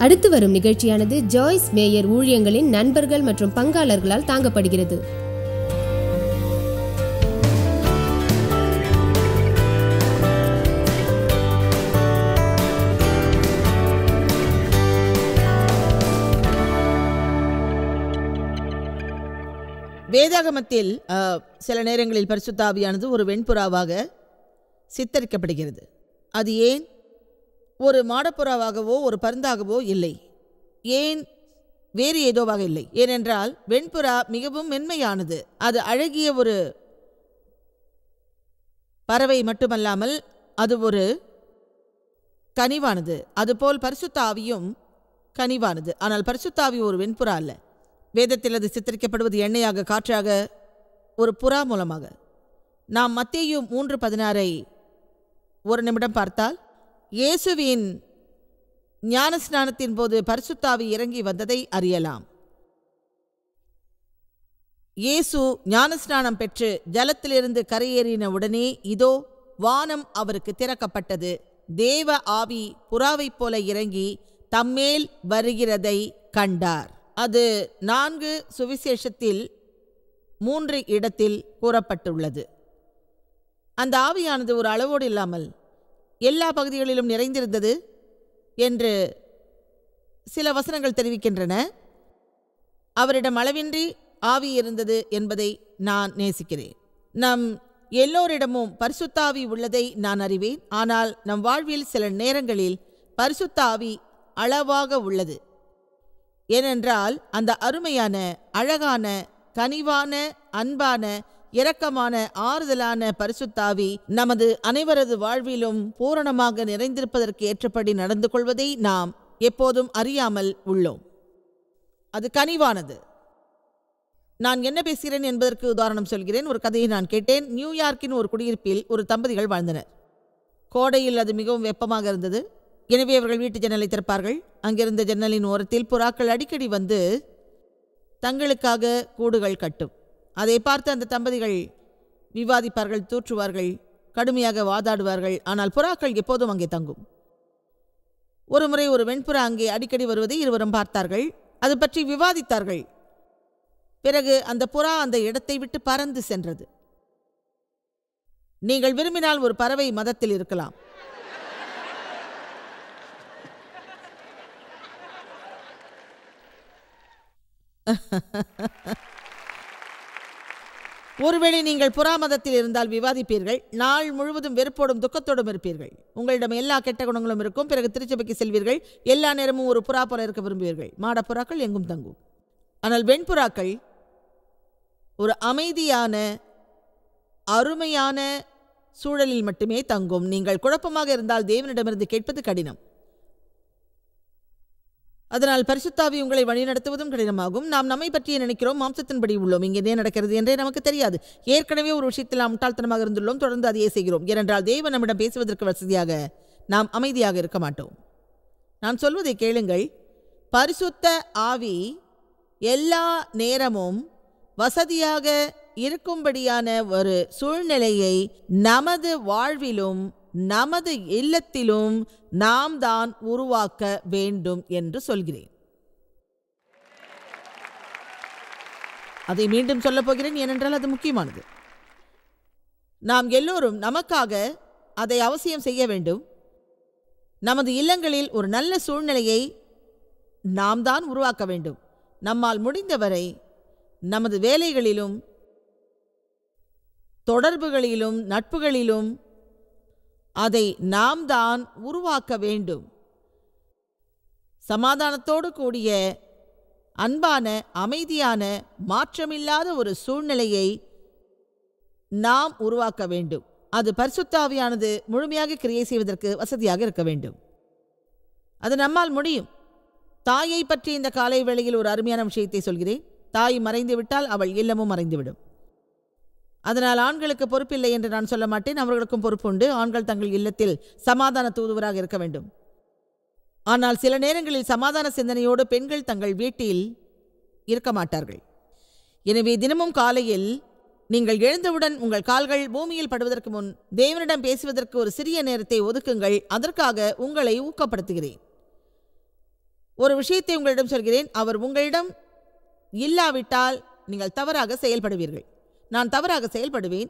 அடுத்து வரும் நிகழ்ச்சியானது ஜாய்ஸ் மேயர் ஊழியங்களின் நண்பர்கள் மற்றும் பங்காளர்களால் தாங்கப்படுகிறது. வேதாகமத்தில் சில நேரங்களில் பரிசுத்த ஆவியானது ஒரு வெண்புறாவாக சித்தரிக்கப்படுகிறது. அது ஏன் ஒரு மாடப்புறாவாகவோ ஒரு பருந்தாகவோ இல்லை, ஏன் வேறு ஏதோவாக இல்லை? ஏனென்றால் வெண்புறா மிகவும் மென்மையானது. அது அழகிய ஒரு பறவை மட்டுமல்லாமல் அது ஒரு கனிவானது. அதுபோல் பரிசுத்த ஆவியும் கனிவானது. ஆனால் பரிசுத்த ஆவி ஒரு வெண்புறா அல்ல. வேதத்தில் அது சித்தரிக்கப்படுவது எண்ணெயாக, காற்றாக, ஒரு புறா மூலமாக. நாம் மத்தேயு 3:16 ஒரு நிமிடம் பார்த்தால், இயேசுவின் ஞானஸ்நானத்தின் போது பரிசுத்த ஆவி இறங்கி வந்ததை அறியலாம். இயேசு ஞானஸ்நானம் பெற்று ஜலத்திலிருந்து கரையேறின உடனே இதோ வானம் அவருக்கு திறக்கப்பட்டது. தேவ ஆவி புறாவைப் போல இறங்கி தம்மேல் வருகிறதை கண்டார். அது 4 சுவிசேஷத்தில் 3 இடத்தில் கூறப்பட்டுள்ளது. அந்த ஆவியானது ஒரு அளவோடு இல்லாமல் எல்லா பகுதிகளிலும் நிறைந்திருந்தது என்று சில வசனங்கள் தெரிவிக்கின்றன. அவரிடம் அளவின்றி ஆவி இருந்தது என்பதை நான் நேசிக்கிறேன். நம் எல்லோரிடமும் பரிசுத்த ஆவி உள்ளதை நான் அறிவேன். ஆனால் நம் வாழ்வில் சில நேரங்களில் பரிசுத்த ஆவி அளவாக உள்ளது. ஏனென்றால் அந்த அருமையான, அழகான, கனிவான, அன்பான, இரக்கமான, ஆறுதலான பரிசுத்த ஆவி நமது அனைவரது வாழ்விலும் பூரணமாக நிறைந்திருப்பதற்கு ஏற்றபடி நடந்து கொள்வதை நாம் எப்போதும் அறியாமல் உள்ளோம். அது கனிவானது. நான் என்ன பேசுகிறேன் என்பதற்கு உதாரணம் சொல்கிறேன். ஒரு கதையை நான் கேட்டேன். நியூயார்க்கின் ஒரு குடியிருப்பில் ஒரு தம்பதிகள் வாழ்ந்தனர். கோடையில் அது மிகவும் வெப்பமாக இருந்தது. எனவே அவர்கள் வீட்டு ஜன்னலை திறப்பார்கள். அங்கிருந்த ஜன்னலின் ஓரத்தில் புறாக்கள் அடிக்கடி வந்து தங்களுக்காக கூடுகள் கட்டும். அதை பார்த்து அந்த தம்பதிகள் விவாதிப்பார்கள், தூற்றுவார்கள், கடுமையாக வாதாடுவார்கள். ஆனால் புறாக்கள் எப்போதும் அங்கே தங்கும். ஒரு முறை ஒரு வெண்புறா அங்கே அடிக்கடி வருவதை இருவரும் பார்த்தார்கள். அது பற்றி விவாதித்தார்கள். பிறகு அந்த புறா அந்த இடத்தை விட்டு பறந்து சென்றது. நீங்கள் விரும்பினால் ஒரு பறவை மதத்தில் இருக்கலாம். ஒருவேளை நீங்கள் புறா மதத்தில் இருந்தால் விவாதிப்பீர்கள். நாள் முழுவதும் வெறுப்போடும் துக்கத்தோடும் இருப்பீர்கள். உங்களிடம் எல்லா கெட்ட குணங்களும் இருக்கும். பிறகு திருச்சபைக்கு செல்வீர்கள். எல்லா நேரமும் ஒரு புறா போல இருக்க விரும்புவீர்கள். மாடப்புறாக்கள் எங்கும் தங்கும். ஆனால் வெண்புறாக்கள் ஒரு அமைதியான, அருமையான சூழலில் மட்டுமே தங்கும். நீங்கள் குழப்பமாக இருந்தால் தேவனிடமிருந்து கேட்பது கடினம். அதனால் பரிசுத்த ஆவி உங்களை வழிநடத்துவதும் கடினமாகும். நாம் நம்மை பற்றியே நினைக்கிறோம், மாம்சத்தின்படி உள்ளோம். இங்கே என்ன நடக்கிறது என்றே நமக்கு தெரியாது. ஏற்கனவே ஒரு விஷயத்தில் நாம் முட்டாள்தனமாக இருந்துள்ளோம். தொடர்ந்து அதையே செய்கிறோம். ஏனென்றால் தேவன் நம்மிடம் பேசுவதற்கு வசதியாக நாம் அமைதியாக இருக்க மாட்டோம். நான் சொல்வதை கேளுங்கள். பரிசுத்த ஆவி எல்லா நேரமும் வசதியாக இருக்கும்படியான ஒரு சூழ்நிலையை நமது வாழ்விலும் நமது இல்லத்திலும் நாம் தான் உருவாக்க வேண்டும் என்று சொல்கிறேன். அதை மீண்டும் சொல்லப் போகிறேன், ஏனென்றால் அது முக்கியமானது. நாம் எல்லோரும் நமக்காக அதை அவசியம் செய்ய வேண்டும். நமது இல்லங்களில் ஒரு நல்ல சூழ்நிலையை நாம் தான் உருவாக்க வேண்டும். நம்மால் முடிந்தவரை நமது வேலைகளிலும், தொடர்புகளிலும், நட்புகளிலும் அதை நாம் தான் உருவாக்க வேண்டும். சமாதானத்தோடு கூடிய, அன்பான, அமைதியான, மாற்றமில்லாத ஒரு சூழ்நிலையை நாம் உருவாக்க வேண்டும். அது பரிசுத்த ஆவியானது முழுமையாக கிரியை செய்வதற்கு வசதியாக இருக்க வேண்டும். அது நம்மால் முடியும். தாயை பற்றி இந்த காலை வேளையில் ஒரு அருமையான விஷயத்தை சொல்கிறேன். தாய் மறைந்து விட்டால் அவள் இல்லமும் மறைந்துவிடும். அதனால் ஆண்களுக்கு பொறுப்பில்லை என்று நான் சொல்ல மாட்டேன். அவர்களுக்கும் பொறுப்புண்டு. ஆண்கள் தங்கள் இல்லத்தில் சமாதான தூதுவராக இருக்க வேண்டும். ஆனால் சில நேரங்களில் சமாதான சிந்தனையோடு பெண்கள் தங்கள் வீட்டில் இருக்க மாட்டார்கள். எனவே தினமும் காலையில் நீங்கள் எழுந்தவுடன் உங்கள் கால்கள் பூமியில் படுவதற்கு முன் தேவனிடம் பேசுவதற்கு ஒரு சிறிய நேரத்தை ஒதுக்குங்கள். அதற்காக உங்களை ஊக்கப்படுத்துகிறேன். ஒரு விஷயத்தை உங்களிடம் சொல்கிறேன், அவர் உங்களிடம் இல்லாவிட்டால் நீங்கள் தவறாக செயல்படுவீர்கள். நான் தவறாக செயல்படுவேன்,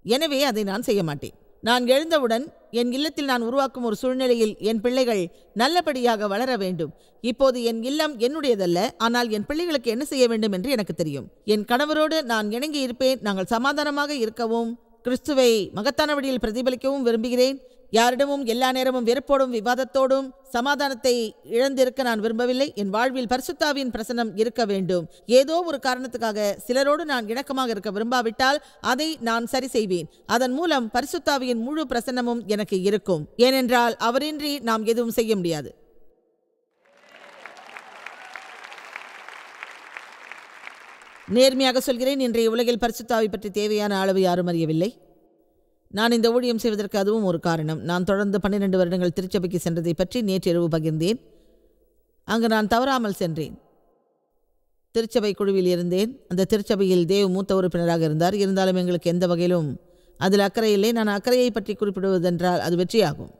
எனவே அதை நான் செய்ய மாட்டேன். நான் எழுந்தவுடன் என் இல்லத்தில் நான் உருவாக்கும் ஒரு சூழ்நிலையில் என் பிள்ளைகள் நல்லபடியாக வளர வேண்டும். இப்போது என் இல்லம் என்னுடையதல்ல, ஆனால் என் பிள்ளைகளுக்கு என்ன செய்ய வேண்டும் என்று எனக்கு தெரியும். என் கணவரோடு நான் இணங்கி இருப்பேன். நாங்கள் சமாதானமாக இருக்கவும் கிறிஸ்துவை மகத்தான வழியில் பிரதிபலிக்கவும் விரும்புகிறேன். யாரிடமும் எல்லா நேரமும் வெறுப்போடும் விவாதத்தோடும் சமாதானத்தை இழந்திருக்க நான் விரும்பவில்லை. என் வாழ்வில் பரிசுத்தாவியின் பிரசன்னம் இருக்க வேண்டும். ஏதோ ஒரு காரணத்துக்காக சிலரோடு நான் இணக்கமாக இருக்க விரும்பாவிட்டால் அதை நான் சரி செய்வேன். அதன் மூலம் பரிசுத்தாவியின் முழு பிரசன்னமும் எனக்கு இருக்கும். ஏனென்றால் அவரின்றி நாம் எதுவும் செய்ய முடியாது. நேர்மையாக சொல்கிறேன், இன்றைய உலகில் பரிசுத்தாவி பற்றி தேவையான அளவு யாரும் அறியவில்லை. நான் இந்த ஊழியம் செய்வதற்கு அதுவும் ஒரு காரணம். நான் தொடர்ந்து 12 வருடங்கள் திருச்சபைக்கு சென்றதை பற்றி நேற்றிரவு பகிர்ந்தேன். அங்கு நான் தவறாமல் சென்றேன். திருச்சபை குழுவில் இருந்தேன். அந்த திருச்சபையில் தேவ் மூத்த உறுப்பினராக இருந்தார். இருந்தாலும் எங்களுக்கு எந்த வகையிலும் அதில் அக்கறை இல்லை. நான் அக்கறையை பற்றி குறிப்பிடுவதென்றால் அது வெற்றியாகும்.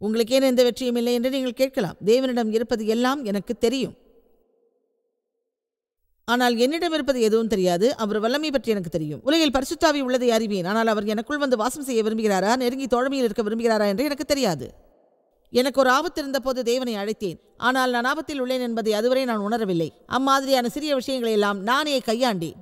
உங்களுக்கு ஏன் எந்த வெற்றியும் இல்லை என்று நீங்கள் கேட்கலாம். தேவனிடம் இருப்பது எல்லாம் எனக்கு தெரியும், ஆனால் என்னிடம் இருப்பது எதுவும் தெரியாது. அவர் வல்லமை பற்றி எனக்கு தெரியும். உலகில் பரிசுத்தாவி உள்ளதை அறிவேன், ஆனால் அவர் எனக்குள் வந்து வாசம் செய்ய விரும்புகிறாரா, நெருங்கி தோழமையில் இருக்க விரும்புகிறாரா என்று எனக்கு தெரியாது. எனக்கு ஒரு ஆபத்து இருந்த போது தேவனை அழைத்தேன், ஆனால் நான் ஆபத்தில் உள்ளேன் என்பதை அதுவரை நான் உணரவில்லை. அம்மாதிரியான சிறிய விஷயங்களை எல்லாம் நானே கையாண்டேன்.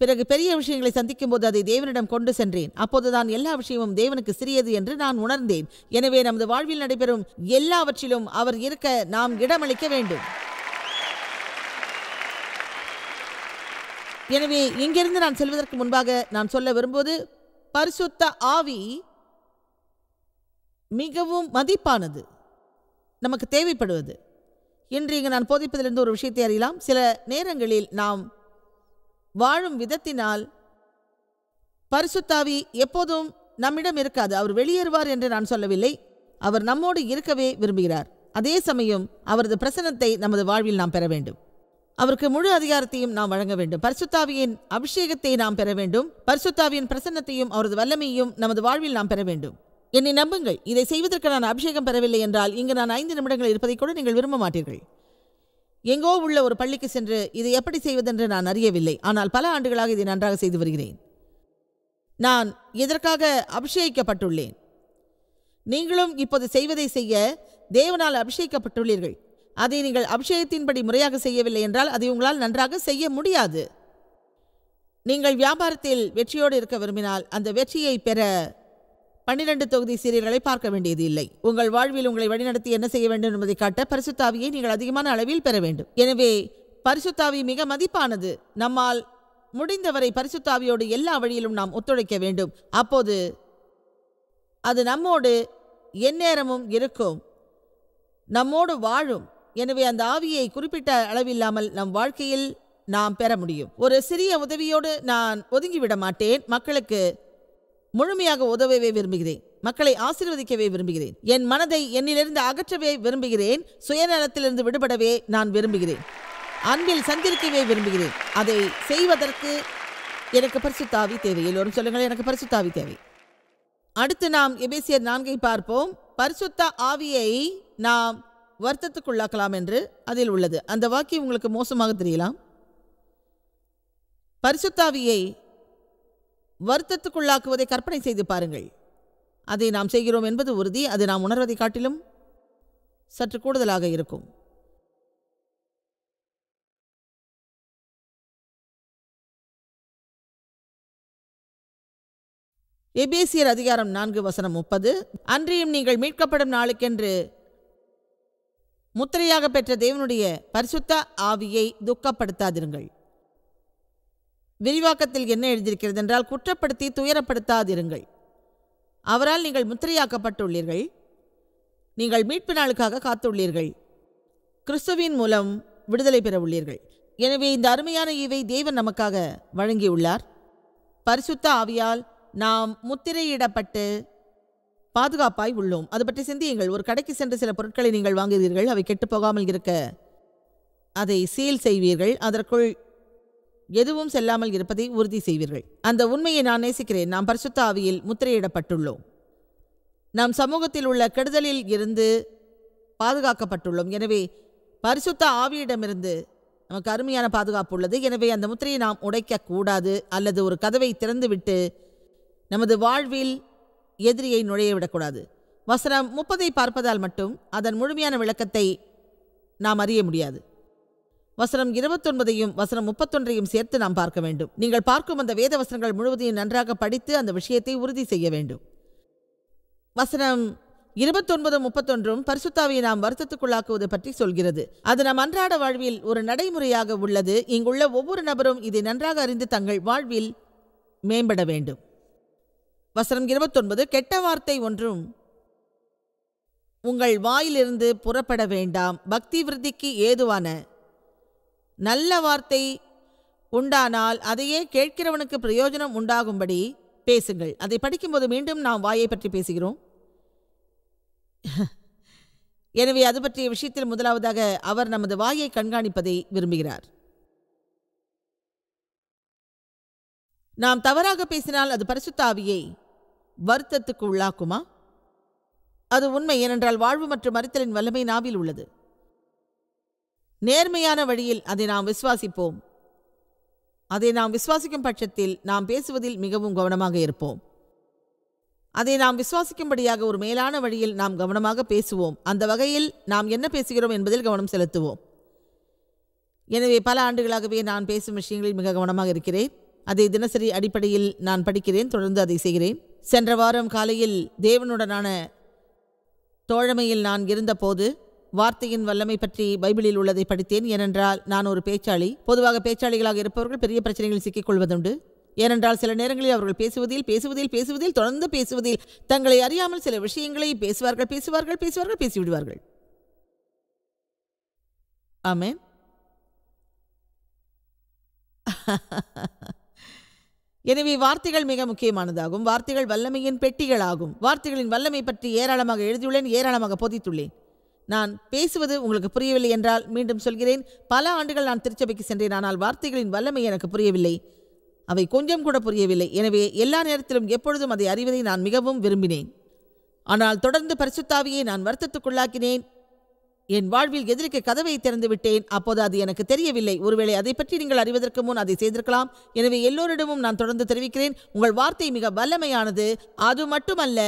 பிறகு பெரிய விஷயங்களை சந்திக்கும் போது அதை தேவனிடம் கொண்டு சென்றேன். அப்போதுதான் எல்லா விஷயமும் தேவனுக்கு சிறியது என்று நான் உணர்ந்தேன். எனவே நமது வாழ்வில் நடைபெறும் எல்லாவற்றிலும் அவர் இருக்க நாம் இடமளிக்க வேண்டும். எனவே இங்கிருந்து நான் செல்வதற்கு முன்பாக நான் சொல்ல விரும்புவது, பரிசுத்த ஆவி மிகவும் மதிப்பானது, நமக்கு தேவைப்படுவது. இன்று இங்கு நான் போதிப்பதிலிருந்து ஒரு விஷயத்தை அறியலாம். சில நேரங்களில் நாம் வாழும் விதத்தினால் பரிசுத்தாவி எப்போதும் நம்மிடம் இருக்காது. அவர் வெளியேறுவார் என்று நான் சொல்லவில்லை. அவர் நம்மோடு இருக்கவே விரும்புகிறார். அதே சமயம் அவரது பிரசன்னத்தை நமது வாழ்வில் நாம் பெற வேண்டும். அவருக்கு முழு அதிகாரத்தையும் நாம் வழங்க வேண்டும். பரிசுத்தாவியின் அபிஷேகத்தை நாம் பெற வேண்டும். பரிசுத்தாவியின் பிரசன்னத்தையும் அவரது வல்லமையும் நமது வாழ்வில் நாம் பெற வேண்டும். என்னை நம்புங்கள், இதை செய்வதற்கு நான் அபிஷேகம் பெறவில்லை என்றால் இங்கு நான் 5 நிமிடங்கள் இருப்பதை கூட நீங்கள் விரும்ப மாட்டீர்கள். எங்கோ உள்ள ஒரு பள்ளிக்கு சென்று இதை எப்படி செய்வதென்று நான் அறியவில்லை, ஆனால் பல ஆண்டுகளாக இதை நன்றாக செய்து வருகிறேன். நான் இதற்காக அபிஷேகிக்கப்பட்டுள்ளேன். நீங்களும் இப்போது செய்வதை செய்ய தேவனால் அபிஷேகிக்கப்பட்டுள்ளீர்கள். அதை நீங்கள் அபிஷேகத்தின்படி முறையாக செய்யவில்லை என்றால் அதை உங்களால் நன்றாக செய்ய முடியாது. நீங்கள் வியாபாரத்தில் வெற்றியோடு இருக்க விரும்பினால் அந்த வெற்றியை பெற 12 தொகுதி சீரியல்களை பார்க்க வேண்டியது இல்லை. உங்கள் வாழ்வில் உங்களை வழிநடத்தி என்ன செய்ய வேண்டும் என்பதை காட்ட பரிசுத்தாவியை நீங்கள் அதிகமான அளவில் பெற வேண்டும். எனவே பரிசுத்தாவி மிக மதிப்பானது. நம்மால் முடிந்தவரை பரிசுத்தாவியோடு எல்லா வழியிலும் நாம் ஒத்துழைக்க வேண்டும். அப்போது அது நம்மோடு எந்நேரமும் இருக்கும், நம்மோடு வாழும். எனவே அந்த ஆவியை குறிப்பிட்ட அளவில்லாமல் நம் வாழ்க்கையில் நாம் பெற முடியும். ஒரு சிறிய உதவியோடு நான் ஒதுங்கிவிட மாட்டேன். மக்களுக்கு முழுமையாக உதவவே விரும்புகிறேன். மக்களை ஆசீர்வதிக்கவே விரும்புகிறேன். என் மனதை என்னிலிருந்து அகற்றவே விரும்புகிறேன். சுயநலத்திலிருந்து விடுபடவே நான் விரும்புகிறேன். அன்பில் சந்திரிக்கவே விரும்புகிறேன். அதை செய்வதற்கு எனக்கு பரிசுத்தாவி தேவை. எல்லோரும் சொல்லுங்கள், எனக்கு பரிசுத்தாவி தேவை. அடுத்து நாம் எபேசியர் 4 பார்ப்போம். பரிசுத்த ஆவியை நாம் வருத்தத்துக்குள்ளாக்கலாம் என்று அதில் உள்ளது. அந்த வாக்கியம் உங்களுக்கு மோசமாக தெரியலாம். பரிசுத்தாவியை வருத்தத்துக்குள்ளாக்குவதை கற்பனை செய்து பாருங்கள். அதை நாம் செய்கிறோம் என்பது உறுதி. அது நாம் உணர்வதை காட்டிலும் சற்று கூடுதலாக இருக்கும். எபேசியர் அதிகாரம் 4 வசனம் 30. அன்றியும் நீங்கள் மீட்கப்படும் நாளுக்கென்று முத்திரையாக பெற்ற தேவனுடைய பரிசுத்த ஆவியை துக்கப்படுத்தாதிருங்கள். விரிவாக்கத்தில் என்ன எழுதியிருக்கிறது என்றால், குற்றப்படுத்தி துயரப்படுத்தாதிருங்கள். அவரால் நீங்கள் முத்திரையாக்கப்பட்டுள்ளீர்கள். நீங்கள் மீட்பு நாளுக்காக காத்துள்ளீர்கள். கிறிஸ்துவின் மூலம் விடுதலை பெற உள்ளீர்கள். எனவே இந்த அருமையான ஈவை தேவன் நமக்காக வழங்கியுள்ளார். பரிசுத்த ஆவியால் நாம் முத்திரையிடப்பட்டு பாதுகாப்பாய் உள்ளோம். அது பற்றி சிந்தியுங்கள். ஒரு கடைக்கு சென்று சில பொருட்களை நீங்கள் வாங்குகிறீர்கள். அவை கெட்டுப் போகாமல் இருக்க அதை சீல் செய்வீர்கள். அதற்குள் எதுவும் செல்லாமல் இருப்பதை உறுதி செய்வீர்கள். அந்த உண்மையை நான் நேசிக்கிறேன். நாம் பரிசுத்த ஆவியில் முத்திரையிடப்பட்டுள்ளோம். நாம் சமூகத்தில் உள்ள கெடுதலில் இருந்து பாதுகாக்கப்பட்டுள்ளோம். எனவே பரிசுத்த ஆவியிடமிருந்து நமக்கு அருமையான பாதுகாப்பு உள்ளது. எனவே அந்த முத்திரையை நாம் உடைக்கக்கூடாது, அல்லது ஒரு கதவை திறந்துவிட்டு நமது வாழ்வில் எதிரியை நுழைய விடக்கூடாது. வசனம் 30 பார்ப்பதால் மட்டும் அதன் முழுமையான விளக்கத்தை நாம் அறிய முடியாது. வசனம் 29 வசனம் 31 சேர்த்து நாம் பார்க்க வேண்டும். நீங்கள் பார்க்கும் அந்த வேத வசனங்கள் முழுவதையும் நன்றாக படித்து அந்த விஷயத்தை உறுதி செய்ய வேண்டும். வசனம் 29, 31 பரிசுத்தாவியை நாம் வருத்தத்துக்குள்ளாக்குவது பற்றி சொல்கிறது. அது நம் அன்றாட வாழ்வில் ஒரு நடைமுறையாக உள்ளது. இங்குள்ள ஒவ்வொரு நபரும் இதை நன்றாக அறிந்து தங்கள் வாழ்வில் மேம்பட வேண்டும். வசனம் 29, கெட்ட வார்த்தை ஒன்றும் உங்கள் வாயிலிருந்து புறப்பட வேண்டாம். பக்தி விருத்திக்கு ஏதுவான நல்ல வார்த்தை உண்டானால் அதையே கேட்கிறவனுக்கு பிரயோஜனம் உண்டாகும்படி பேசுங்கள். அதை படிக்கும்போது மீண்டும் நாம் வாயை பற்றி பேசுகிறோம். எனவே அது பற்றிய விஷயத்தில் முதலாவதாக அவர் நமது வாயை கண்காணிப்பதை விரும்புகிறார். நாம் தவறாக பேசினால் அது பரிசுத்த ஆவியை வருத்தத்துக்கு உள்ளாக்குமா? அது உண்மை. ஏனென்றால் வாழ்வு மற்றும் மரித்தலின் வல்லமை நாவில் உள்ளது. நேர்மையான வழியில் அதை நாம் விசுவாசிப்போம். அதை நாம் விசுவாசிக்கும் பட்சத்தில் நாம் பேசுவதில் மிகவும் கவனமாக இருப்போம். அதை நாம் விசுவாசிக்கும்படியாக ஒரு மேலான வழியில் நாம் கவனமாக பேசுவோம். அந்த வகையில் நாம் என்ன பேசுகிறோம் என்பதில் கவனம் செலுத்துவோம். எனவே பல ஆண்டுகளாகவே நான் பேசும் விஷயங்களில் மிக கவனமாக இருக்கிறேன். அதை தினசரி அடிப்படையில் நான் படிக்கிறேன், தொடர்ந்து அதை செய்கிறேன். சென்ற வாரம் காலையில் தேவனுடனான தோழமையில் நான் இருந்தபோது வார்த்தையின் வல்லமை பற்றி பைபிளில் உள்ளதை படித்தேன். ஏனென்றால் நான் ஒரு பேச்சாளி. பொதுவாக பேச்சாளிகளாக இருப்பவர்கள் பெரிய பிரச்சனைகளில் சிக்கிக்கொள்வதுண்டு. ஏனென்றால் சில நேரங்களில் அவர்கள் பேசுவதில் தொடர்ந்து பேசுவதில் தங்களை அறியாமல் சில விஷயங்களை பேசிவிடுவார்கள். ஆமென். எனவே வார்த்தைகள் மிக முக்கியமானதாகும். வார்த்தைகள் வல்லமையின் பெட்டிகளாகும். வார்த்தைகளின் வல்லமை பற்றி ஏராளமாக எழுதியுள்ளேன், ஏராளமாக போதித்துள்ளேன். நான் பேசுவது உங்களுக்கு புரியவில்லை என்றால் மீண்டும் சொல்கிறேன். பல ஆண்டுகள் நான் திருச்சபைக்கு சென்றேன், ஆனால் வார்த்தைகளின் வல்லமை எனக்கு புரியவில்லை. அவை கொஞ்சம் கூட புரியவில்லை. எனவே எல்லா நேரத்திலும் எப்பொழுதும் அதை அறிவதை நான் மிகவும் விரும்பினேன். ஆனால் தொடர்ந்து பரிசுத்த ஆவியை நான் வருத்தத்துக்குள்ளாக்கினேன். என் வாழ்வில் எதிரிக்கு கதவை திறந்து விட்டேன். அப்போது அது எனக்கு தெரியவில்லை. ஒருவேளை அதை பற்றி நீங்கள் அறிவதற்கு முன் அதை செய்திருக்கலாம். எனவே எல்லோரிடமும் நான் தொடர்ந்து தெரிவிக்கிறேன், உங்கள் வார்த்தை மிக வல்லமையானது. அது மட்டுமல்ல,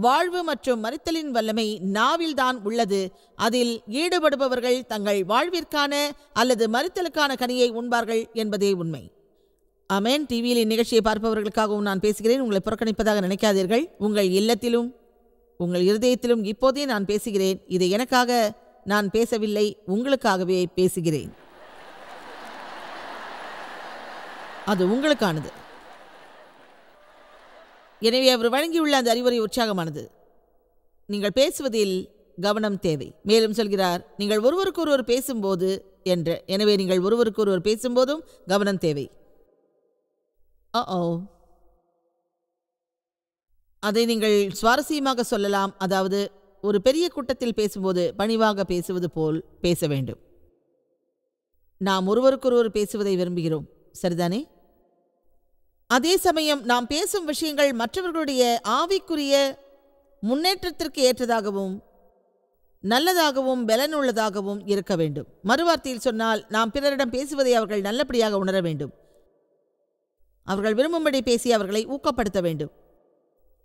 வாழ்வு மற்றும் மரித்தலின் வல்லமை நாவில்தான் உள்ளது. அதில் ஈடுபடுபவர்கள் தங்கள் வாழ்விற்கான அல்லது மரித்தலுக்கான கனியை உண்பார்கள் என்பதே உண்மை. ஆமென். டிவியில் இந்நிகழ்ச்சியை பார்ப்பவர்களுக்காகவும் நான் பேசுகிறேன். உங்களை புறக்கணிப்பதாக நினைக்காதீர்கள். உங்கள் இல்லத்திலும் உங்கள் இருதயத்திலும் இப்போதே நான் பேசுகிறேன். இதை எனக்காக நான் பேசவில்லை, உங்களுக்காகவே பேசுகிறேன். அது உங்களுக்கானது. எனவே அவர் வழங்கியுள்ள அந்த அறிவுரை உற்சாகமானது. நீங்கள் பேசுவதில் கவனம் தேவை. மேலும் சொல்கிறார், நீங்கள் ஒருவருக்கொருவர் பேசும்போது என்ற. எனவே நீங்கள் ஒருவருக்கொருவர் பேசும்போதும் கவனம் தேவை. அதை நீங்கள் சுவாரஸ்யமாக சொல்லலாம். அதாவது ஒரு பெரிய கூட்டத்தில் பேசும்போது பணிவாக பேசுவது போல் பேச வேண்டும். நாம் ஒருவருக்கொருவர் பேசுவதை விரும்புகிறோம், சரிதானே? அதே சமயம் நாம் பேசும் விஷயங்கள் மற்றவர்களுடைய ஆவிக்குரிய முன்னேற்றத்திற்கு ஏற்றதாகவும் நல்லதாகவும் பலனுள்ளதாகவும் இருக்க வேண்டும். மறுவார்த்தையில் சொன்னால், நாம் பிறரிடம் பேசுவதை அவர்கள் நல்லபடியாக உணர வேண்டும். அவர்கள் விரும்பும்படி பேசி அவர்களை ஊக்கப்படுத்த வேண்டும்.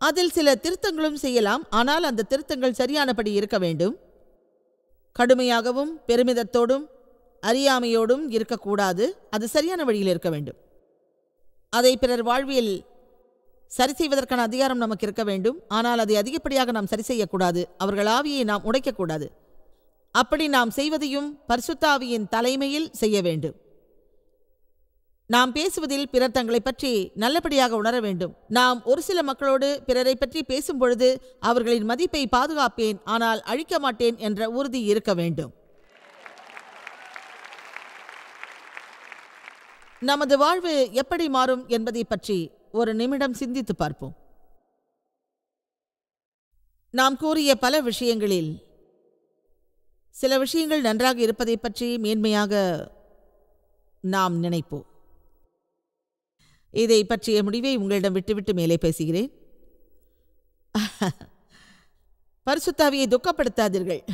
அதில் சில திருத்தங்களும் செய்யலாம், ஆனால் அந்த திருத்தங்கள் சரியானபடி இருக்க வேண்டும். கடுமையாகவும் பெருமிதத்தோடும் அறியாமையோடும் இருக்கக்கூடாது. அது சரியான வழியில் இருக்க வேண்டும். அதை பிறர் வாழ்வில் சரி செய்வதற்கான அதிகாரம் நமக்கு இருக்க வேண்டும். ஆனால் அதை அதிகப்படியாக நாம் சரி செய்யக்கூடாது. அவர்கள் ஆவியை நாம் உடைக்கக்கூடாது. அப்படி நாம் செய்வதையும் பரிசுத்த ஆவியின் தலைமையில் செய்ய வேண்டும். நாம் பேசுவதில் பிறர் தங்களை பற்றி நல்லபடியாக உணர வேண்டும். நாம் ஒரு சில மக்களோடு பிறரை பற்றி பேசும் பொழுது அவர்களின் மதிப்பை பாதுகாப்பேன், ஆனால் அழிக்க மாட்டேன் என்ற உறுதி இருக்க வேண்டும். நமது வாழ்வு எப்படி மாறும் என்பதை பற்றி ஒரு நிமிடம் சிந்தித்து பார்ப்போம். நாம் கூறிய பல விஷயங்களில் சில விஷயங்கள் நன்றாக இருப்பதை பற்றி மேன்மையாக நாம் நினைப்போம். இதை பற்றிய முடிவை உங்களிடம் விட்டுவிட்டு மேலே பேசுகிறேன். பரிசுத்தாவியை துக்கப்படுத்தாதீர்கள்,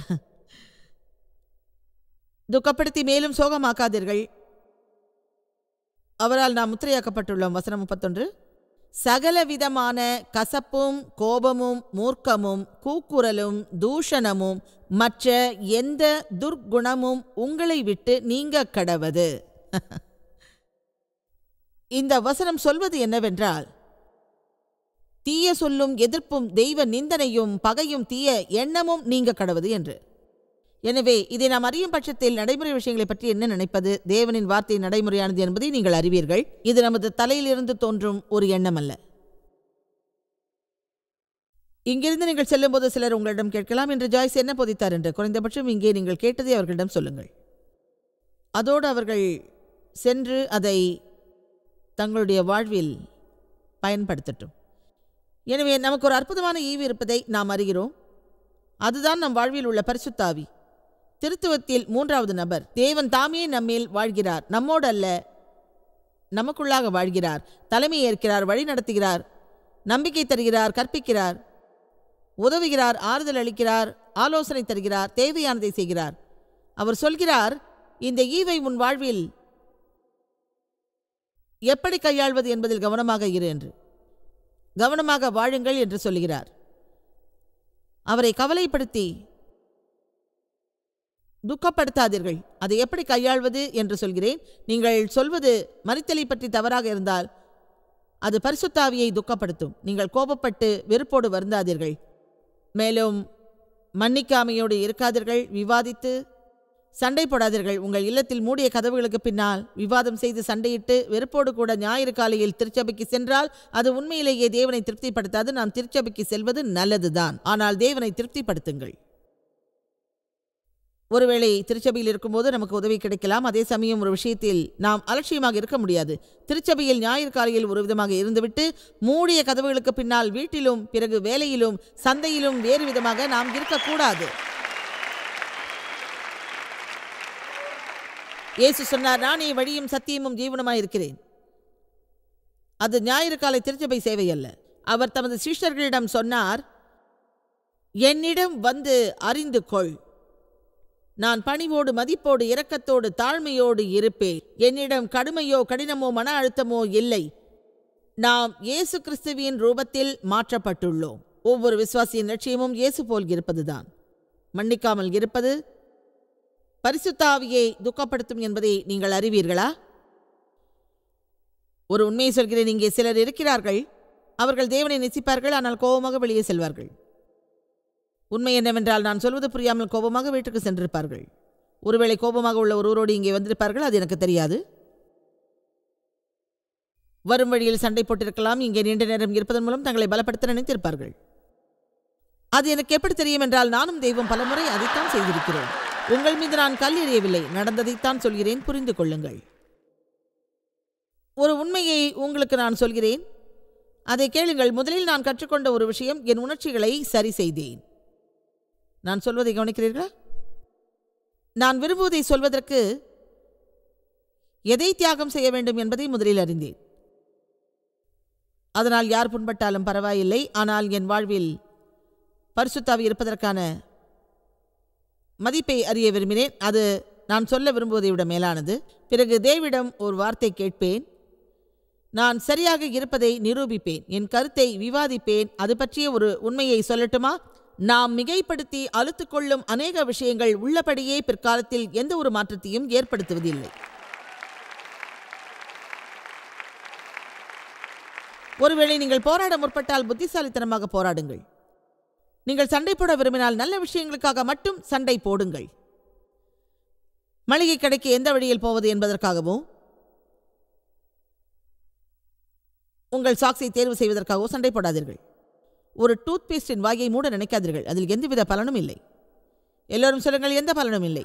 துக்கப்படுத்தி மேலும் சோகமாக்காதீர்கள். அவரால் நாம் முத்திரையாக்கப்பட்டுள்ளோம். வசனம் 31. சகலவிதமான கசப்பும் கோபமும் மூர்க்கமும் கூக்குரலும் தூஷணமும் மற்ற எந்த துர்க்குணமும் உங்களை விட்டு நீங்க கடவது. இந்த வசனம் சொல்வது என்னவென்றால், தீய சொல்லும் எதிர்ப்பும் தெய்வ நிந்தனையும் பகையும் தீய எண்ணமும் நீங்க கடவது என்று. எனவே இதை நாம் அறியும் பட்சத்தில் நடைமுறை விஷயங்களை பற்றி என்ன நினைப்பது? தேவனின் வார்த்தை நடைமுறையானது என்பதை நீங்கள் அறிவீர்கள். இது நமது தலையிலிருந்து தோன்றும் ஒரு எண்ணம் அல்ல. இங்கிருந்து நீங்கள் செல்லும்போது சிலர் உங்களிடம் கேட்கலாம், என்று ஜாய்ஸ் என்ன போதித்தார் என்று. குறைந்தபட்சம் இங்கே நீங்கள் கேட்டதை அவர்களிடம் சொல்லுங்கள். அதோடு அவர்கள் சென்று அதை தங்களுடைய வாழ்வில் பயன்படுத்தட்டும். எனவே நமக்கு ஒரு அற்புதமான ஈவு இருப்பதை நாம் அறிகிறோம். அதுதான் நம் வாழ்வில் உள்ள பரிசுத்த ஆவி. திருத்துவத்தில் 3வது நபர். தேவன் தாமே நம்மேல் வாழ்கிறார், நம்மோடு அல்ல, நமக்குள்ளாக வாழ்கிறார், தலைமை ஏற்கிறார், வழி நடத்துகிறார், நம்பிக்கை தருகிறார், கற்பிக்கிறார், உதவுகிறார், ஆறுதல் அளிக்கிறார், ஆலோசனை தருகிறார், தேவையானதை செய்கிறார். அவர் சொல்கிறார், இந்த ஈவை உன் வாழ்வில் எப்படி கையாள்வது என்பதில் கவனமாக இரு என்று. கவனமாக வாழுங்கள் என்று சொல்கிறார். அவரை கவலைப்படுத்தி துக்கப்படுத்தாதீர்கள். அதை எப்படி கையாள்வது என்று சொல்கிறேன். நீங்கள் சொல்வது மரித்தலை பற்றி தவறாக இருந்தால் அது பரிசுத்த ஆவியை துக்கப்படுத்தும். நீங்கள் கோபப்பட்டு வெறுப்போடு வருந்தாதீர்கள். மேலும் மன்னிக்காமையோடு இருக்காதீர்கள். விவாதித்து சண்டை போடாதீர்கள். உங்கள் இல்லத்தில் மூடிய கதவுகளுக்கு பின்னால் விவாதம் செய்து சண்டையிட்டு வெறுப்போடு கூட ஞாயிறு காலையில் திருச்சபைக்கு சென்றால் அது உண்மையிலேயே தேவனை திருப்திப்படுத்தாது. நாம் திருச்சபைக்கு செல்வது நல்லதுதான், ஆனால் தேவனை திருப்திப்படுத்துங்கள். ஒருவேளை திருச்சபையில் இருக்கும்போது நமக்கு உதவி கிடைக்கலாம். அதே சமயம் ஒரு விஷயத்தில் நாம் அலட்சியமாக இருக்க முடியாது. திருச்சபையில் ஞாயிறு காலையில் ஒரு விதமாக இருந்துவிட்டு மூடிய கதவுகளுக்கு பின்னால் வீட்டிலும் பிறகு வேலையிலும் சந்தையிலும் வேறு விதமாக நாம் இருக்கக்கூடாது. இயேசு சொன்னார், நானே வழியும் சத்தியமும் ஜீவனுமாய் இருக்கிறேன். அது ஞாயிறு காலை திருச்சபை சேவை அல்ல. அவர் தமது சீஷர்களிடம் சொன்னார், என்னிடம் வந்து அறிந்து கொள், நான் பணிவோடு மதிப்போடு இரக்கத்தோடு தாழ்மையோடு இருப்பேன். என்னிடம் கடுமையோ கடினமோ மன அழுத்தமோ இல்லை. நாம் இயேசு கிறிஸ்துவின் ரூபத்தில் மாற்றப்பட்டுள்ளோம். ஒவ்வொரு விசுவாசியின் லட்சியமும் இயேசு போல் இருப்பதுதான். மன்னிக்காமல் இருப்பது பரிசுத்த ஆவியை துக்கப்படுத்தும் என்பதை நீங்கள் அறிவீர்களா? ஒரு உண்மையை சொல்கிறேன். இங்கே சிலர் இருக்கிறார்கள், அவர்கள் தேவனை நேசிப்பார்கள், ஆனால் கோபமாக வெளியே செல்வார்கள். உண்மை என்னவென்றால், நான் சொல்வது புரியாமல் கோபமாக வீட்டுக்கு சென்றிருப்பார்கள். ஒருவேளை கோபமாக உள்ள ஒருவரோடு இங்கே வந்திருப்பார்கள், அது எனக்கு தெரியாது. வரும் வழியில் சண்டை போட்டிருக்கலாம். இங்கே நீண்ட நேரம் இருப்பதன் மூலம் தங்களை பலப்படுத்த நினைத்திருப்பார்கள். அது எனக்கு எப்படி தெரியும் என்றால், நானும் தெய்வம் பலமுறை அதைத்தான் செய்திருக்கிறோம். உங்கள் மீது நான் கல் எறியவில்லை, நடந்ததைத்தான் சொல்கிறேன், புரிந்து கொள்ளுங்கள். ஒரு உண்மையை உங்களுக்கு நான் சொல்கிறேன், அதை கேளுங்கள். முதலில் நான் கற்றுக்கொண்ட ஒரு விஷயம், என் உணர்ச்சிகளை சரி செய்தேன். நான் சொல்வதை கவனிக்கிறீர்களா? நான் விரும்புவதை சொல்வதற்கு எதை தியாகம் செய்ய வேண்டும் என்பதை முதலில் அறிந்தேன். அதனால் யார் புண்பட்டாலும் பரவாயில்லை, ஆனால் என் வாழ்வில் பரிசுத்த ஆவி இருப்பதற்கான மதிப்பை அறிய விரும்பினேன். அது நான் சொல்ல விரும்புவதை விட மேலானது. பிறகு தேவிடம் ஒரு வார்த்தை கேட்பேன், நான் சரியாக இருப்பதை நிரூபிப்பேன், என் கருத்தை விவாதிப்பேன். அது பற்றிய ஒரு உண்மையை சொல்லட்டுமா? நாம் மிகைப்படுத்தி அழுத்துக்கொள்ளும் அநேக விஷயங்கள் உள்ளபடியே பிற்காலத்தில் எந்த ஒரு மாற்றத்தையும் ஏற்படுத்துவதில்லை. ஒருவேளை நீங்கள் போராட முற்பட்டால் புத்திசாலித்தனமாக போராடுங்கள். நீங்கள் சண்டை போட விரும்பினால் நல்ல விஷயங்களுக்காக மட்டும் சண்டை போடுங்கள். மளிகை கடைக்கு எந்த வழியில் போவது என்பதற்காகவோ உங்கள் சாக்ஸை தேர்வு செய்வதற்காகவோ சண்டை போடாதீர்கள். ஒரு டூத் பேஸ்டின் வாயை மூட நினைக்காதீர்கள், அதில் எந்தவித பலனும் இல்லை. எல்லோரும் சொல்லுங்கள், எந்த பலனும் இல்லை.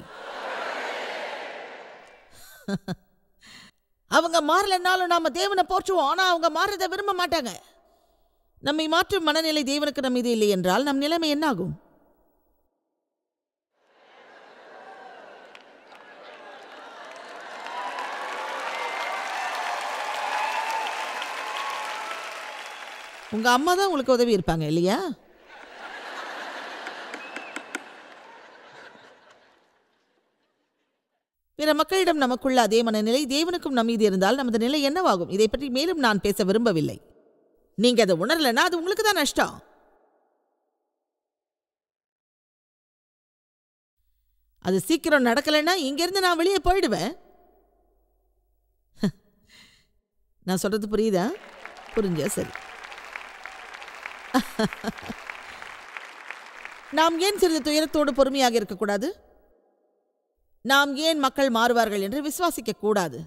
அவங்க மாறலன்னாலும் நாம தேவனை போற்றுவோம், ஆனா அவங்க மாறதை விரும்ப மாட்டாங்க. நம்மை மாற்றும் மனநிலை தேவனுக்கு நம் மீது இல்லை என்றால் நம் நிலைமை என்ன ஆகும்? உங்க அம்மா தான் உங்களுக்கு உதவி இருப்பாங்க இல்லையா? பிற மக்களிடம் நமக்குள்ள அதே மனநிலை தேவனுக்கும் நம் மீது இருந்தால் நமது நிலை என்னவாகும்? இதை பற்றி மேலும் நான் பேச விரும்பவில்லை. நீங்க அதை உணரலன்னா அது உங்களுக்கு தான் நஷ்டம். அது சீக்கிரம் நடக்கலைன்னா இங்கிருந்து நான் வெளியே போயிடுவேன். நான் சொல்றது புரியுதா? புரிஞ்சா சரி. நாம் ஏன் சிறிது துயரத்தோடு பொறுமையாக இருக்கக்கூடாது? நாம் ஏன் மக்கள் மாறுவார்கள் என்று விசுவாசிக்க கூடாது?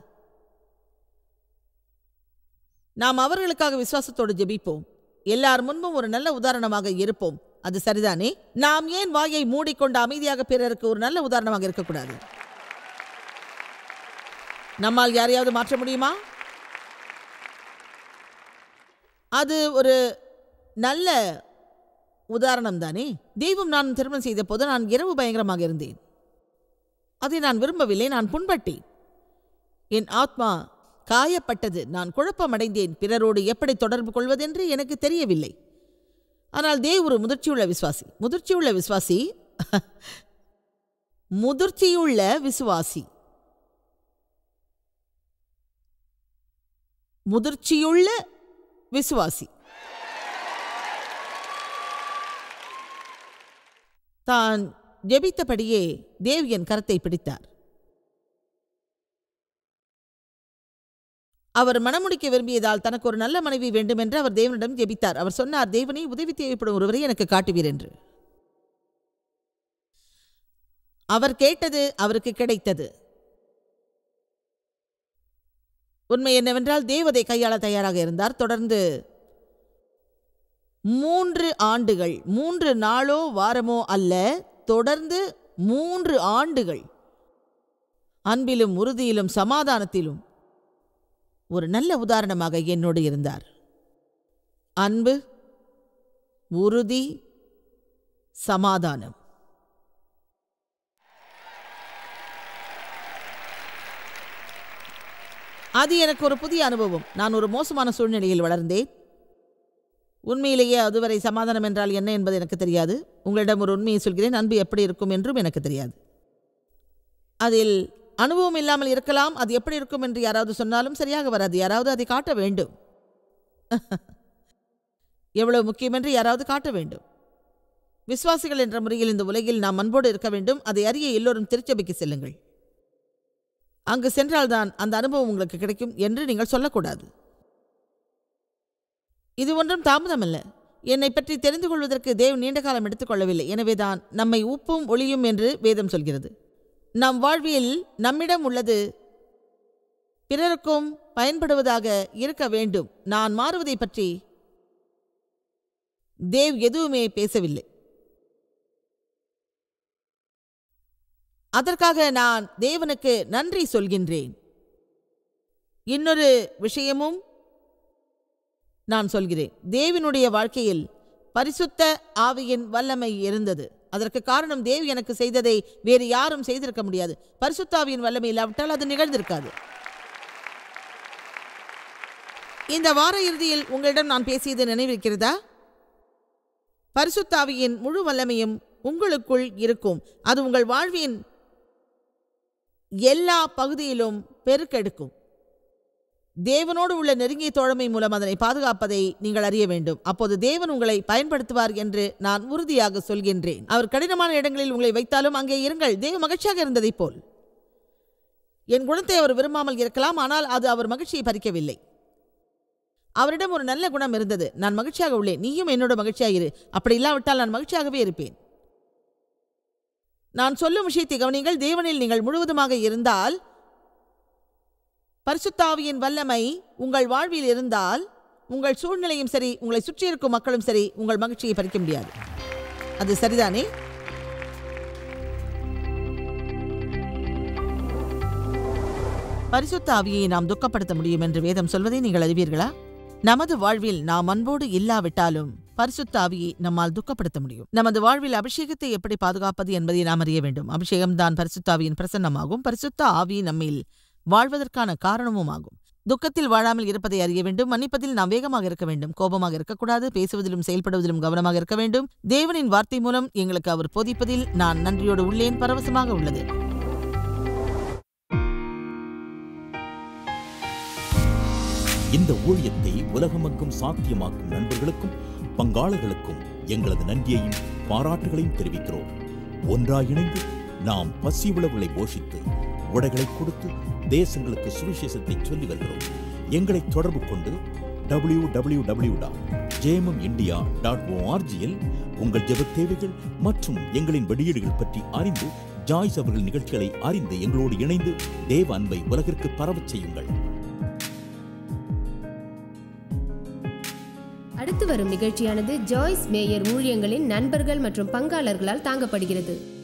நாம் அவர்களுக்காக விசுவாசத்தோடு ஜெபிப்போம். எல்லார் முன்பும் ஒரு நல்ல உதாரணமாக இருப்போம். அது சரிதானே? நாம் ஏன் வாயை மூடிக்கொண்டு அமைதியாக பிறருக்கு ஒரு நல்ல உதாரணமாக இருக்கக்கூடாது? நம்மால் யாரையாவது மாற்ற முடியுமா? அது ஒரு நல்ல உதாரணம் தானே. தெய்வம் நான் திருமணம் செய்த போது நான் இரவு பயங்கரமாக இருந்தேன். அதை நான் விரும்பவில்லை. நான் புண்பட்டேன். என் ஆத்மா காயப்பட்டது. நான் குழப்பமடைந்தேன். பிறரோடு எப்படி தொடர்பு கொள்வதென்று எனக்கு தெரியவில்லை. ஆனால் தேவ் ஒரு முதிர்ச்சியுள்ள விசுவாசி. முதிர்ச்சியுள்ள விசுவாசி தான் ஜெபித்தபடியே தேவ் என் கரத்தை பிடித்தார். அவர் மணமுடிக்க விரும்பியதால் தனக்கு ஒரு நல்ல மனைவி வேண்டுமென்று அவர் தேவனிடம் ஜெபித்தார். அவர் சொன்னார், தேவனே, உதவி தேவைப்படும் ஒருவரை எனக்கு காட்டுவீர் என்று. அவர் கேட்டது அவருக்கு கிடைத்தது. உண்மை என்னவென்றால் தேவ் அதை கையாள தயாராக இருந்தார். தொடர்ந்து 3 ஆண்டுகள், 3 நாளோ வாரமோ அல்ல, தொடர்ந்து 3 ஆண்டுகள் அன்பிலும் உறுதியிலும் சமாதானத்திலும் ஒரு நல்ல உதாரணமாக என்னோடு இருந்தார். அன்பு, உறுதி, சமாதானம். அது எனக்கு ஒரு புதிய அனுபவம். நான் ஒரு மோசமான சூழ்நிலையில் வளர்ந்தேன். உண்மையிலேயே அதுவரை சமாதானம் என்றால் என்ன என்பது எனக்கு தெரியாது. உங்களிடம் ஒரு உண்மையை சொல்கிறேன், அன்பு எப்படி இருக்கும் என்றும் எனக்கு தெரியாது. அதில் அனுபவம் இல்லாமல் இருக்கலாம். அது எப்படி இருக்கும் என்று யாராவது சொன்னாலும் சரியாக வராது. யாராவது அதை காட்ட வேண்டும். எவ்வளவு முக்கியம் என்று யாராவது காட்ட வேண்டும். விசுவாசிகள் என்ற முறையில் இந்த உலகில் நாம் அன்போடு இருக்க வேண்டும். அதை அறிய எல்லோரும் திருச்சபைக்கு செல்லுங்கள். அங்கு சென்றால்தான் அந்த அனுபவம் உங்களுக்கு கிடைக்கும் என்று நீங்கள் சொல்லக்கூடாது. இது ஒன்றும் தாமதமல்ல. என்னை பற்றி தெரிந்து கொள்வதற்கு தேவ் நீண்ட காலம் எடுத்துக்கொள்ளவில்லை. எனவேதான் நம்மை உப்பும் ஒளியும் என்று வேதம் சொல்கிறது. நம் வாழ்வில் நம்மிடம் உள்ளது பிறருக்கும் பயன்படுவதாக இருக்க வேண்டும். நான் மாறுவதை பற்றி தேவ் எதுவுமே பேசவில்லை. அதற்காக நான் தேவனுக்கு நன்றி சொல்கின்றேன். இன்னொரு விஷயமும் நான் சொல்கிறேன். தேவனுடைய வாழ்க்கையில் பரிசுத்த ஆவியின் வல்லமை இருந்தது. அதற்கு காரணம் தேவ் எனக்கு செய்ததை வேறு யாரும் செய்திருக்க முடியாது. பரிசுத்த ஆவியின் வல்லமை இல்லாவிட்டால் அது நிகழ்ந்திருக்காது. இந்த வார இறுதியில் உங்களிடம் நான் பேசியது நினைவிருக்கிறதா? பரிசுத்த ஆவியின் முழு வல்லமையும் உங்களுக்குள் இருக்கும். அது உங்கள் வாழ்வின் எல்லா பகுதியிலும் பெருக்கெடுக்கும். தேவனோடு உள்ள நெருங்கிய தோழமை மூலம் அதனை பாதுகாப்பதை நீங்கள் அறிய வேண்டும். அப்போது தேவன் உங்களை பயன்படுத்துவார் என்று நான் உறுதியாக சொல்கின்றேன். அவர் கடினமான இடங்களில் உங்களை வைத்தாலும் அங்கே இருங்கள். தேவ மகிழ்ச்சியாக இருந்ததைப் போல். என் குணத்தை அவர் விரும்பாமல் இருக்கலாம், ஆனால் அது அவர் மகிழ்ச்சியை பறிக்கவில்லை. அவரிடம் ஒரு நல்ல குணம் இருந்தது. நான் மகிழ்ச்சியாக உள்ளேன், நீயும் என்னோட மகிழ்ச்சியாக இரு. அப்படி இல்லாவிட்டால் நான் மகிழ்ச்சியாகவே இருப்பேன். நான் சொல்லும் விஷயத்தை கவனிங்கள். தேவனில் நீங்கள் முழுவதுமாக இருந்தால், பரிசுத்த ஆவியின் வல்லமை உங்கள் வாழ்வில் இருந்தால், உங்கள் சூழ்நிலையும் சரி, உங்களை சுற்றியிருக்கும் மக்களும் சரி, உங்கள் மகிழ்ச்சியை பறிக்க முடியாது. அது சரிதானே? பரிசுத்த ஆவியை நாம் துக்கப்படுத்த முடியும் என்று வேதம் சொல்வதை நீங்கள் அறிவீர்களா? நமது வாழ்வில் நாம் அன்போடு இல்லாவிட்டாலும் பரிசுத்த ஆவியை நம்மால் துக்கப்படுத்த முடியும். நமது வாழ்வில் அபிஷேகத்தை எப்படி பாதுகாப்பது என்பதை நாம் அறிய வேண்டும். அபிஷேகம்தான் பரிசுத்த ஆவியின் பிரசன்னமாகும். பரிசுத்த ஆவி நம்மில் வாழ்வதற்கான காரணமும் ஆகும். துக்கத்தில் வாழாமல் இருப்பதை அறிய வேண்டும். மன்னிப்பதில் நாம் வேகமாக இருக்க வேண்டும். கோபமாக இருக்கக்கூடாது. பேசுவதிலும் செயல்படுவதிலும் கவனமாக இருக்க வேண்டும். தேவனின் வார்த்தை மூலம் எங்களுக்கு அவர் போதிப்பதில் நான் நன்றியோடு உள்ளேன். பரவசமாக உள்ளது. இந்த ஊழியத்தை உலகமெங்கும் சாத்தியமாக்கும் நண்பர்களுக்கும் பங்காளர்களுக்கும் எங்களது நன்றியையும் பாராட்டுகளையும் தெரிவிக்கிறோம். ஒன்றாய் இணைந்து நாம் பசி உழவுகளை போஷித்து உடைகளை கொடுத்து தேசங்களுக்கு சுவிசேஷத்தை சொல்லி வருகிறோம். எங்களை தொடர்பு கொண்டு www.jmumindia.org உங்கள் ஜெப தேவைகள் மற்றும் எங்களின் வெளியீடுகள் பற்றி அறிந்து ஜாய்ஸ் அவர்கள் நிகழ்ச்சிகளை அறிந்து எங்களோடு இணைந்து தேவ அன்பை உலகிற்கு பரவச் செய்யுங்கள். அடுத்து வரும் நிகழ்ச்சியானது ஜாய்ஸ் மேயர் ஊழியங்களின் நண்பர்கள் மற்றும் பங்காளர்களால் தாங்கப்படுகிறது.